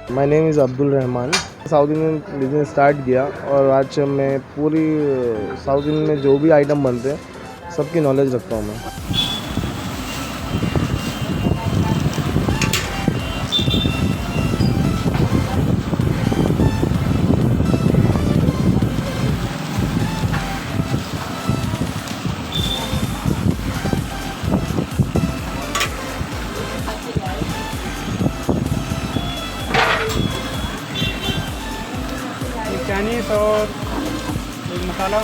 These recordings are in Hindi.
My name is Abdul Rahman. South Indian business start किया और आज मैं पूरी साउथ इंडियन में जो भी आइटम बनते हैं सबकी नॉलेज रखता हूँ मैं। चाइनीज़ और एक मसाला।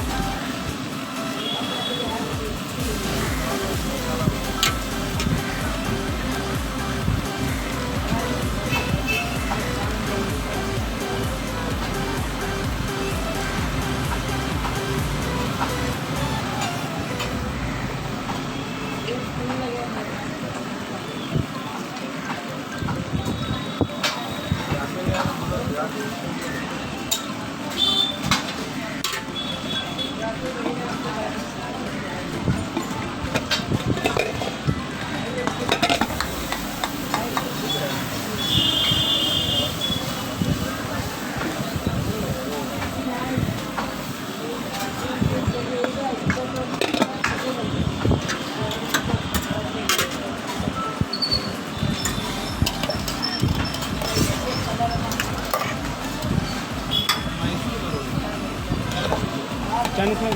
चाइनीज़ में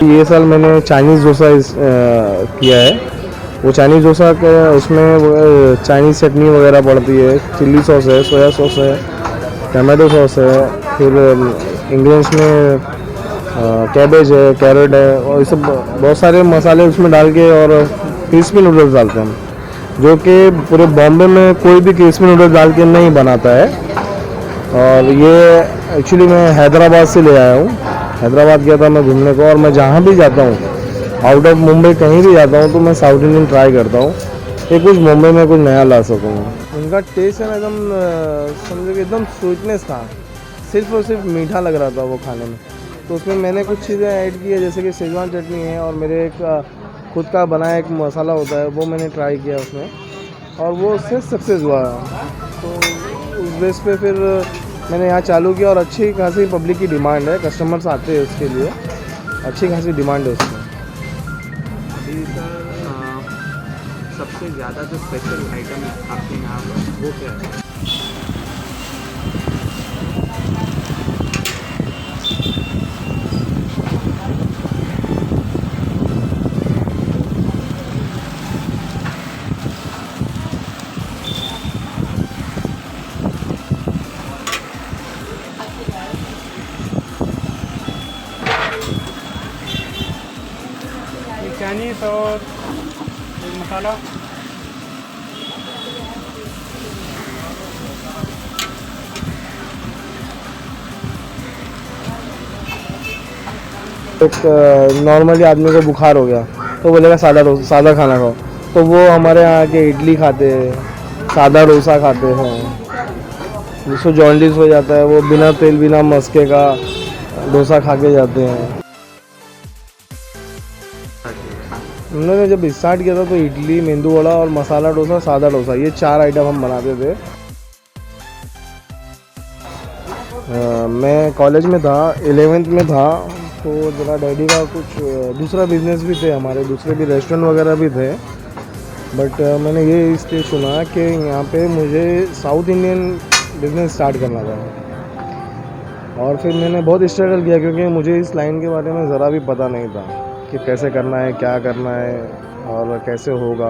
ये साल मैंने चाइनीज़ डोसा किया है। वो चाइनीज़ डोसा का उसमें चाइनीज़ चटनी वगैरह पड़ती है, चिल्ली सॉस है, सोया सॉस है, टमाटो सॉस है, फिर इंग्रेडिएंट्स में कैबेज है, कैरेट है और ये सब बहुत सारे मसाले उसमें डाल के और क्रिस्पी नूडल्स डालते हैं जो कि पूरे बॉम्बे में कोई भी क्रिस्पी नूडल्स डाल के नहीं बनाता है। और ये एक्चुअली मैं हैदराबाद से ले आया हूँ। हैदराबाद गया था मैं घूमने को और मैं जहाँ भी जाता हूँ आउट ऑफ मुंबई कहीं भी जाता हूँ तो मैं साउथ इंडियन ट्राई करता हूँ कि कुछ मुंबई में कुछ नया ला सकूँ। उनका टेस्ट है ना एकदम समझो कि एकदम स्वीटनेस था, सिर्फ और सिर्फ मीठा लग रहा था वो खाने में। तो उसमें मैंने कुछ चीज़ें ऐड की है जैसे कि शेजवान चटनी है और मेरे एक खुद का बनाया एक मसाला होता है वो मैंने ट्राई किया उसमें और वो उससे सक्सेस हुआ। तो उस बेस पे फिर मैंने यहाँ चालू किया और अच्छी खासी पब्लिक की डिमांड है, कस्टमर्स आते हैं उसके लिए, अच्छी खासी डिमांड है उसमें। अभी सर सबसे ज़्यादा जो स्पेशल आइटम आपके यहाँ पर वो क्या है? एक चाइनीज़ और एक मसाला। एक नॉर्मली आदमी को बुखार हो गया तो बोलेगा सादा खाना खाओ, तो वो हमारे यहाँ के इडली खाते हैं, सादा डोसा खाते हैं। जिसको जॉन्डिस हो जाता है वो बिना तेल बिना मस्के का डोसा खा के जाते हैं। उन्होंने जब स्टार्ट किया था तो इडली, मेंदू वड़ा और मसाला डोसा, सादा डोसा, ये 4 आइटम हम बनाते थे। मैं कॉलेज में था, 11th में था, तो जरा डैडी का कुछ दूसरा बिजनेस भी थे, हमारे दूसरे भी रेस्टोरेंट वगैरह भी थे। बट मैंने ये इसलिए चुना कि यहाँ पे मुझे साउथ इंडियन बिजनेस स्टार्ट करना था और फिर मैंने बहुत स्ट्रगल किया क्योंकि मुझे इस लाइन के बारे में ज़रा भी पता नहीं था कि कैसे करना है, क्या करना है और कैसे होगा,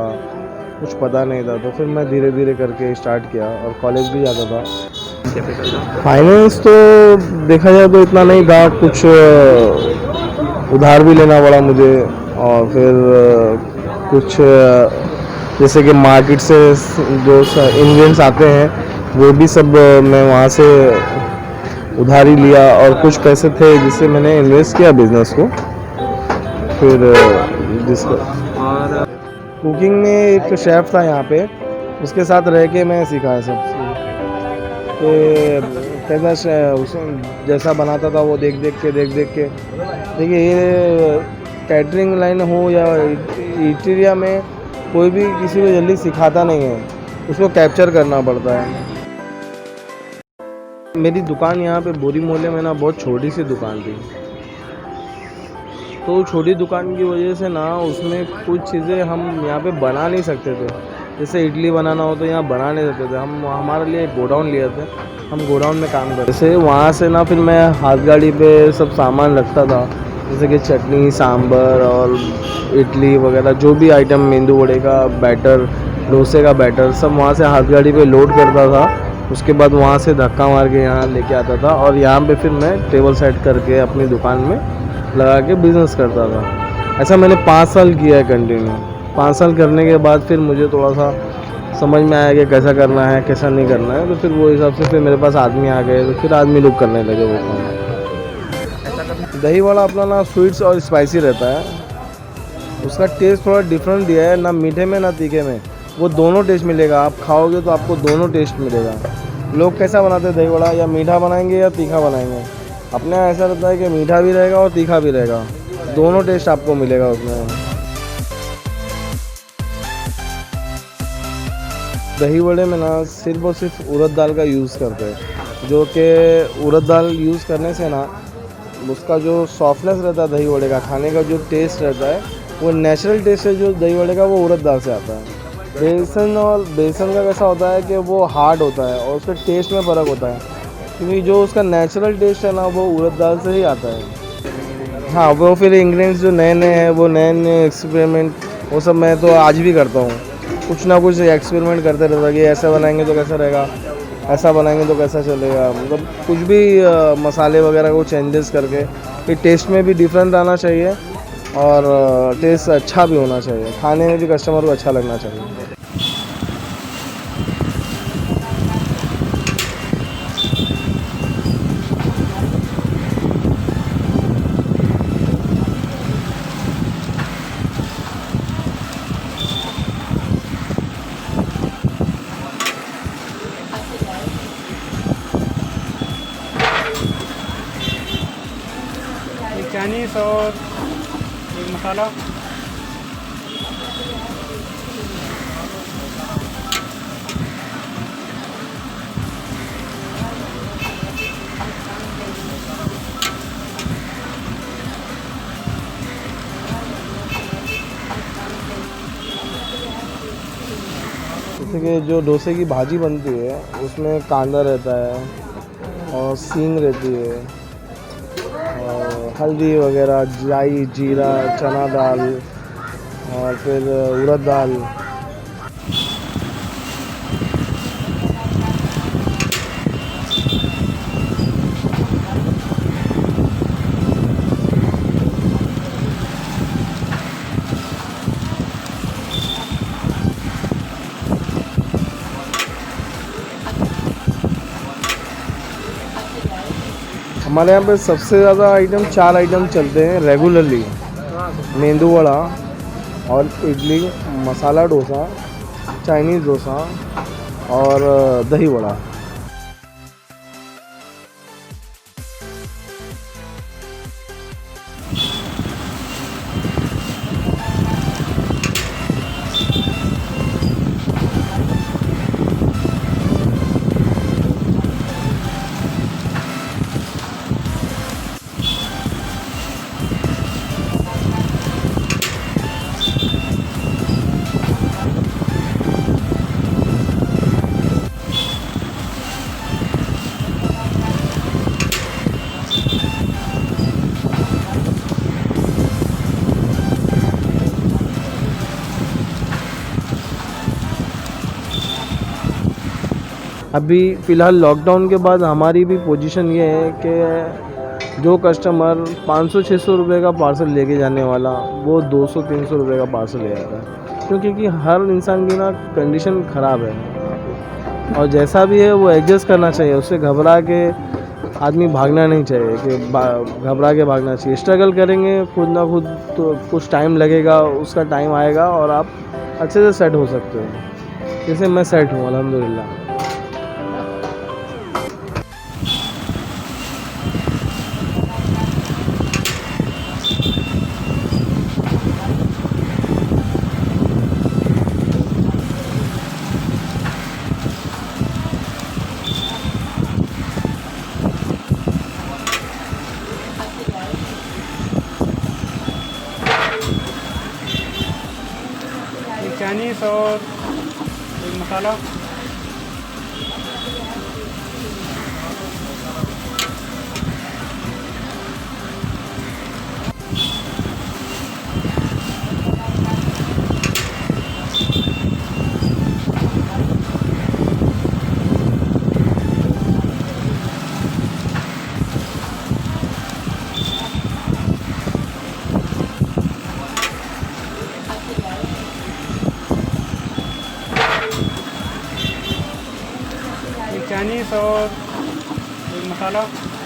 कुछ पता नहीं था। तो फिर मैं धीरे धीरे करके स्टार्ट किया और कॉलेज भी जाता था। कैपिटल था? फाइनेंस तो देखा जाए तो इतना नहीं था, कुछ उधार भी लेना पड़ा मुझे और फिर कुछ जैसे कि मार्केट से जो इंग्रेडिएंट्स आते हैं वो भी सब मैं वहाँ से उधारी लिया और कुछ पैसे थे जिससे मैंने इन्वेस्ट किया बिजनेस को। फिर जिसको और कुकिंग में एक शेफ़ था यहाँ पे, उसके साथ रह के मैं सीखा है सब कि कैसा उस जैसा बनाता था वो देख देख के देखिए ये कैटरिंग लाइन हो या ईटेरिया में कोई भी किसी को जल्दी सिखाता नहीं है, उसको कैप्चर करना पड़ता है। मेरी दुकान यहाँ पे बोरी मोहल्ले में ना बहुत छोटी सी दुकान थी, तो छोटी दुकान की वजह से ना उसमें कुछ चीज़ें हम यहाँ पे बना नहीं सकते थे। जैसे इडली बनाना हो तो यहाँ बना नहीं सकते थे। हम हमारे लिए गोडाउन लिए थे, हम गोडाउन में काम करते। जैसे वहाँ से ना फिर मैं हाथ गाड़ी पे सब सामान रखता था, जैसे कि चटनी, सांभर और इडली वगैरह जो भी आइटम, मेंदू वड़े का बैटर, डोसे का बैटर, सब वहाँ से हाथ गाड़ी पे लोड करता था। उसके बाद वहाँ से धक्का मार के यहाँ लेके आता था और यहाँ पे फिर मैं टेबल सेट करके अपनी दुकान में लगा के बिज़नेस करता था। ऐसा मैंने 5 साल किया है कंटिन्यू। 5 साल करने के बाद फिर मुझे थोड़ा सा समझ में आया कि कैसा करना है कैसा नहीं करना है, तो फिर वो हिसाब से फिर मेरे पास आदमी आ गए, तो फिर आदमी लोग करने लगे वो काम। दही वड़ा अपना ना स्वीट्स और स्पाइसी रहता है, उसका टेस्ट थोड़ा डिफरेंट दिया है, ना मीठे में ना तीखे में, वो दोनों टेस्ट मिलेगा। आप खाओगे तो आपको दोनों टेस्ट मिलेगा। लोग कैसा बनाते हैं दही वड़ा, या मीठा बनाएंगे या तीखा बनाएंगे। अपने यहाँ ऐसा रहता है कि मीठा भी रहेगा और तीखा भी रहेगा, दोनों टेस्ट आपको मिलेगा उसमें। दही वड़े में ना सिर्फ और सिर्फ उड़द दाल का यूज़ करते हैं, जो कि उड़द दाल यूज़ करने से ना उसका जो सॉफ्टनेस रहता है दही वड़े का, खाने का जो टेस्ट रहता है, वो नेचुरल टेस्ट है जो दही वड़े का, वो उड़द दाल से आता है। बेसन का कैसा होता है कि वो हार्ड होता है और उसके टेस्ट में फ़र्क होता है, क्योंकि जो उसका नेचुरल टेस्ट है ना वो उड़द दाल से ही आता है। हाँ, वो फिर इंग्रेडिएंट्स जो नए नए हैं, वो नए नए एक्सपेरिमेंट, वो सब मैं तो आज भी करता हूँ। कुछ ना कुछ एक्सपेरिमेंट करते रहता कि ऐसा बनाएंगे तो कैसा रहेगा, ऐसा बनाएंगे तो कैसा चलेगा। मतलब कुछ भी मसाले वगैरह को चेंजेस करके फिर टेस्ट में भी डिफरेंट आना चाहिए और टेस्ट अच्छा भी होना चाहिए, खाने में भी कस्टमर को अच्छा लगना चाहिए। एक चाइनीज़ और एक मसाला। जैसे कि जो डोसे की भाजी बनती है उसमें कांदा रहता है और सींग रहती है और हल्दी वगैरह, जाई, जीरा, चना दाल और फिर उड़द दाल। हमारे यहाँ पे सबसे ज़्यादा आइटम 4 आइटम चलते हैं रेगुलरली: मेंदू वड़ा और इडली, मसाला डोसा, चाइनीज़ डोसा और दही वड़ा। अभी फ़िलहाल लॉकडाउन के बाद हमारी भी पोजीशन ये है कि जो कस्टमर 500-600 रुपये का पार्सल लेके जाने वाला, वो 200-300 रुपये का पार्सल ले आता है, क्योंकि हर इंसान की ना कंडीशन ख़राब है और जैसा भी है वो एडजस्ट करना चाहिए। उससे घबरा के आदमी भागना नहीं चाहिए कि घबरा के भागना चाहिए। स्ट्रगल करेंगे खुद ना खुद तो कुछ टाइम लगेगा, उसका टाइम आएगा और आप अच्छे से सेट हो सकते हो। जैसे मैं सेट हूँ अल्हम्दुलिल्लाह। चाइनीज़ और एक मसाला। एक चाइनीज़ और एक मसाला।